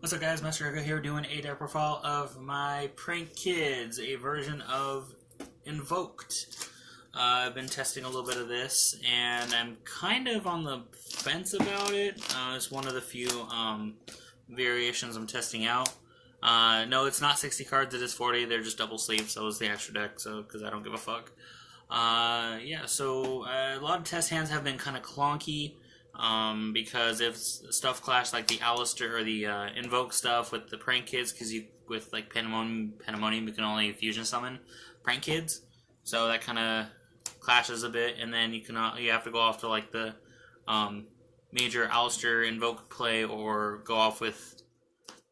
What's up, guys? Master Ego here doing a deck profile of my Prank Kids, a version of Invoked. I've been testing a little bit of this, and I'm kind of on the fence about it. It's one of the few variations I'm testing out. No, it's not 60 cards, it is 40. They're just double sleeves, so it's the extra deck, so because I don't give a fuck. Yeah, so a lot of test hands have been kind of clunky. Because if stuff clash like the Alistair or the Invoke stuff with the Prank Kids, because you with like Pandemonium you can only fusion summon Prank Kids, so that kind of clashes a bit, and then you have to go off to like the major Alistair Invoke play, or go off with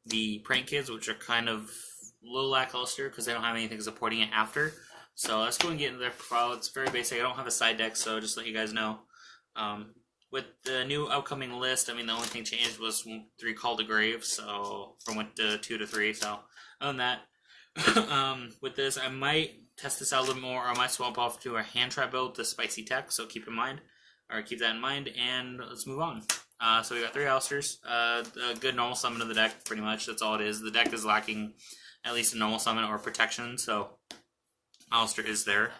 the Prank Kids, which are kind of a little lackluster because they don't have anything supporting it after. So let's go and get into their profile. It's very basic. I don't have a side deck, so just to let you guys know. With the new upcoming list, I mean, the only thing changed was 3 Call to Grave, so from 1 to 2 to 3, so other than that, with this, I might test this out a little more, or I might swap off to a hand trap build, the Spicy Tech, so keep that in mind, and let's move on. So we got 3 Alsters, a good normal summon of the deck, pretty much, that's all it is. The deck is lacking at least a normal summon or protection, so Alistair is there.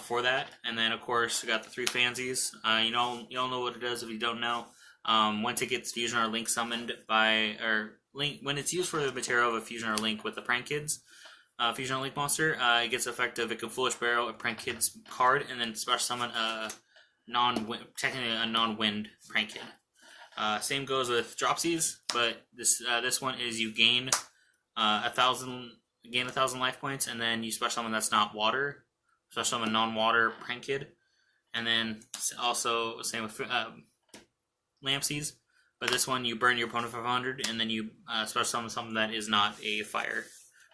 For that, and then of course we got the 3 Fansies. You all know what it does if you don't know. Once it gets fusion or link summoned when it's used for the material of a fusion or link with the Prank Kids fusion or link monster, it gets effective. It can Foolish Barrel a Prank Kids card and then special summon a technically a non-wind Prank Kid. Same goes with Dropsies, but this one is you gain 1,000 life points, and then you special summon that's not water. Special summon non-water Prank Kid, and then also same with Lampsies, but this one you burn your opponent for 500, and then you special summon something that is not a fire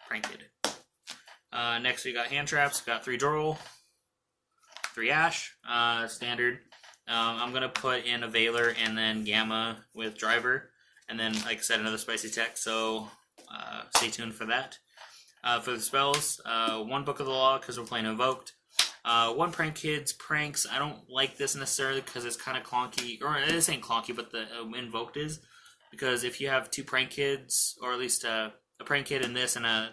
Prank Kid. Next we got hand traps. We got 3 Droll, 3 Ash, standard. I'm gonna put in a Veiler and then Gamma with Driver, and then like I said, another Spicy Tech. So stay tuned for that. For the spells, 1 Book of the Law because we're playing Invoked. 1 Prank Kids Pranks. I don't like this necessarily because it's kind of clunky, or this ain't clunky, but the Invoked is, because if you have 2 Prank Kids, or at least a Prank Kid in this and a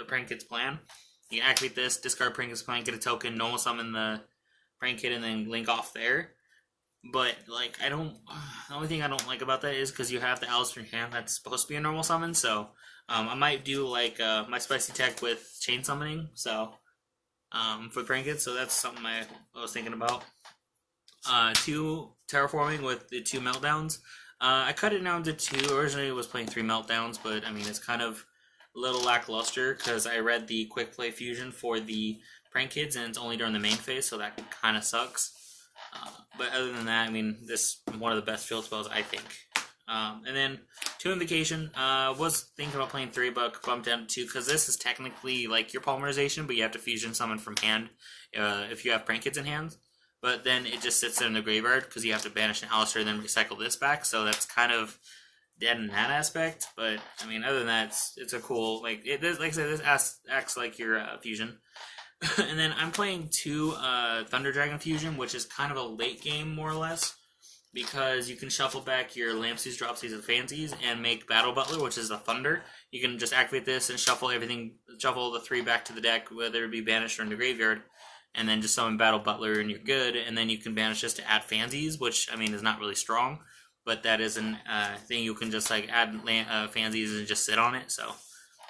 Prank Kids plan, you can activate this, discard Prank Kids plan, get a token, normal summon the Prank Kid, and then link off there. But like the only thing I don't like about that is because you have the Alistair in hand that's supposed to be a normal summon, so I might do like my Spicy Tech with chain summoning, so for Prank Kids, so that's something I was thinking about. 2 Terraforming with the 2 Meltdowns. I cut it down to 2. Originally it was playing 3 Meltdowns, but I mean it's kind of a little lackluster because I read the Quick Play Fusion for the Prank Kids and it's only during the main phase, so that kind of sucks. But other than that, I mean, this is one of the best field spells, I think. And then 2 Invocation. Was thinking about playing 3, but bumped down to 2 because this is technically like your polymerization, but you have to fusion summon from hand if you have Prank Kids in hand. But then it just sits there in the graveyard because you have to banish an Alistair and then recycle this back, so that's kind of dead in that aspect. But I mean, other than that, it's a cool, like I said, this acts like your fusion. And then I'm playing 2 Thunder Dragon Fusion, which is kind of a late game, more or less, because you can shuffle back your Lampsies, Dropsies, and Fansies and make Battle Butler, which is a Thunder. You can just activate this and shuffle the 3 back to the deck, whether it be banished or in the graveyard, and then just summon Battle Butler and you're good. And then you can banish this to add Fansies, which, I mean, is not really strong, but that is a thing you can just like add Fansies and just sit on it, so...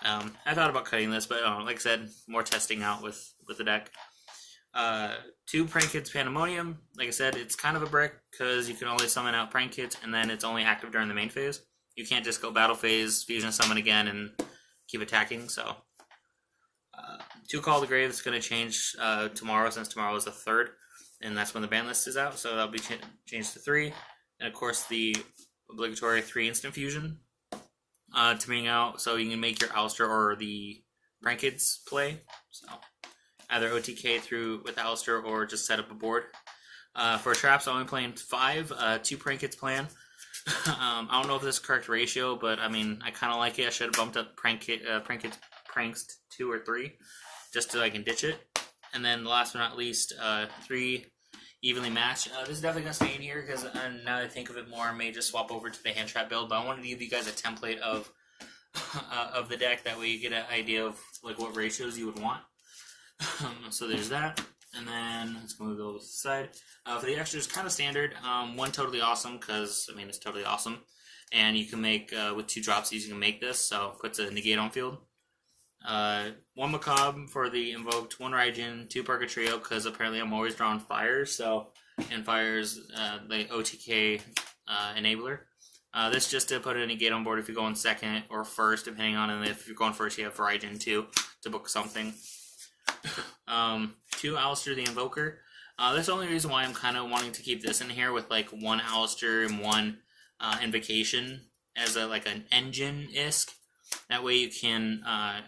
I thought about cutting this, but like I said, more testing out with the deck. 2 Prank Kids Pandemonium. Like I said, it's kind of a brick because you can only summon out Prank Kids, and then it's only active during the main phase. You can't just go battle phase, fusion summon again, and keep attacking. So 2 Call to Grave is going to change tomorrow, since tomorrow is the 3rd, and that's when the ban list is out. So that'll be changed to 3, and of course the obligatory 3 Instant Fusion. To bring out, so you can make your Alistair or the Prank Kids play. So either OTK with Alistair or just set up a board. For traps, I'm only playing 5. 2 Prank Kids plan. I don't know if this is the correct ratio, but I mean, I kind of like it. I should have bumped up Prank Kids pranks to 2 or 3, just so I can ditch it. And then last but not least, 3 evenly matched. This is definitely going to stay in here because now that I think of it more, I may just swap over to the hand trap build. But I wanted to give you guys a template of the deck. That way you get an idea of like what ratios you would want. So there's that. And then let's move those to the side. For the extras, kind of standard. One totally awesome because, I mean, it's totally awesome. And you can make, with 2 dropsies, you can make this. So puts a negate on field. 1 Macabre for the Invoked, 1 Raijin, 2 Trio because apparently I'm always drawing fires. So, and fires, the OTK enabler. This just to put a negate on board if you're going second or first, depending on, and if you're going first, you have Raijin too to book something. 2 Alistair the Invoker. That's the only reason why I'm kind of wanting to keep this in here with like 1 Alistair and 1 Invocation as a like an engine-isk. That way you can,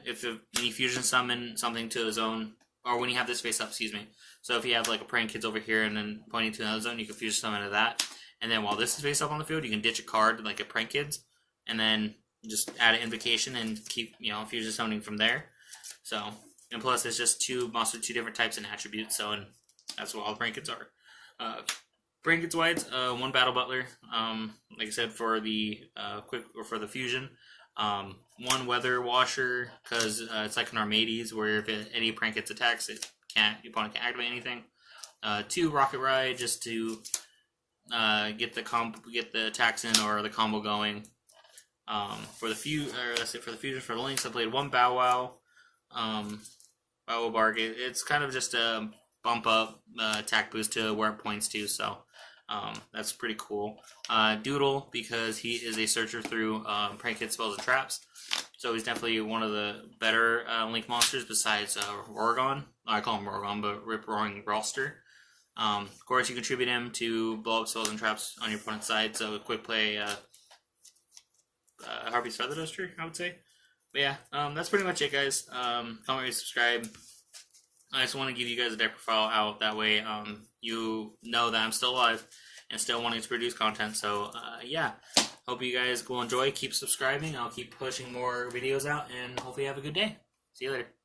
if you fusion summon something to a zone, or when you have this face up, excuse me. So if you have like a Praying Kids over here and then pointing to another zone, you can fusion summon to that. And then while this is face up on the field, you can ditch a card like a Prank Kids, and then just add an Invocation and keep, fusion summoning from there. So, and plus it's just 2 monsters, 2 different types and attributes, so, and that's what all the Prank Kids are. Prank Kids Whites, 1 Battle Butler, like I said, for the quick, or for the fusion. 1 Weather Washer, because it's like an Armades, where if any Prank Kids attacks, your opponent can't activate anything. 2 Rocket Ride, just to get the attacks in or the combo going. For the fusion, for the links, I played 1 Bow Wow. Bow Wow Bark. It's kind of just a bump up attack boost to where it points to, so that's pretty cool. Doodle, because he is a searcher through Prank Kid spells and traps, so he's definitely one of the better link monsters besides Rorgon. I call him Rorgon, but Rip Roaring Brawlster. Of course, you contribute him to blow up spells and traps on your opponent's side, so a quick play Harpy's Feather Duster, I would say. But yeah, that's pretty much it, guys. Comment, rate, subscribe. I just want to give you guys a deck profile out. That way, you know that I'm still alive and still wanting to produce content. So, yeah. Hope you guys will enjoy. Keep subscribing. I'll keep pushing more videos out, and hopefully you have a good day. See you later.